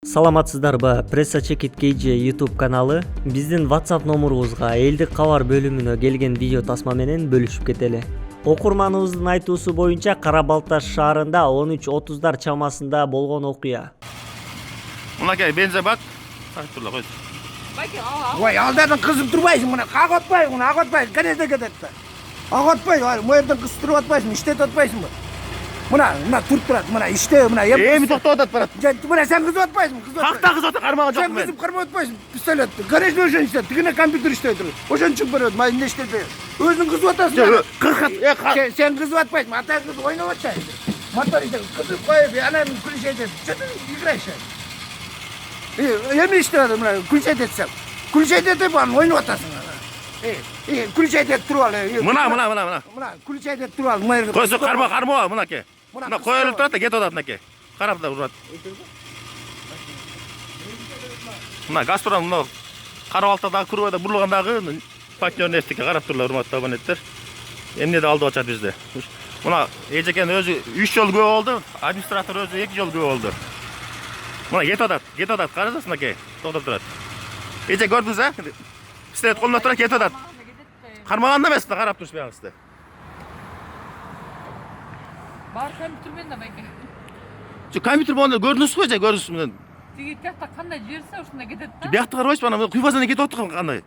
Саламатсыздарбы? Пресса Чекит KG YouTube каналы биздин WhatsApp номурубузга элдик кабар бөлүмүнө келген видео тасма менен бөлүшүп кетели. Окурманыбыздын айтуусу боюнча Кара Балташ шаарында 13:30 чамасында болгон окуя. Мынакей бензин бак. Кой. Ой, алдардан кызып турбайсың, мына ак атпай, мына ак атпай, канеде кетет да. Ак атпай, могу жерден кыстырып атпайсың, иштетип атпайсыңбы? Мына туруп турат, мына иште, мына Эми токтоп атат барат. Мына сен кызып атпайсың, кызып атпайсың. Какта кызып атат, кармаган жок Сен мен. кызып кармап атпайсың, пистолетти. Гаражда ошон иштеп, тигине компьютер иштеп тур. Ошон чыгып берет, май эмне иштете. Өзүң кызып атасың. Сен кызып атпайсың, ата кыз ойноп атчайсың. Мотор иштеп, кызып коюп, анан күлүш айтат. Что ты играешь? Эмне иштеп атат, мына күлүш айтатсың. Күлүш айтып, анан ойноп атасың. Күлүш айтып туруп ал. Мына. Мына күлүш айтып туруп ал. Мына Койсо карма, мынакей. Мына коюлуп турат да кетип атат мынакей. Карап да урат. Мына Газпром мына Карабалтадагы Курбайда бурулгандагы партнерный эстикке карап турлар, урматтуу абоненттер. Эмнеде алдып атышат бизди. Мына эжекен өзү 3 жол күбө болду, администратор өзү 2 жол күбө болду. Мына кетип атат, карасаңыз мынакей, токтоп турат. Эже көрдүңүз а? Пистолет колунда турат, кетип атат. Кармаганда эмес да, карап туруш бияңызды. Бар компьютер менен байке. Компьютер болғанда көрдіңіз ғой, көрдіңіз менен. Тиги тиякта кандай жерсе ушунда кетет да. Биякты карабайсыз, ана куйбазан кетип атат кандай.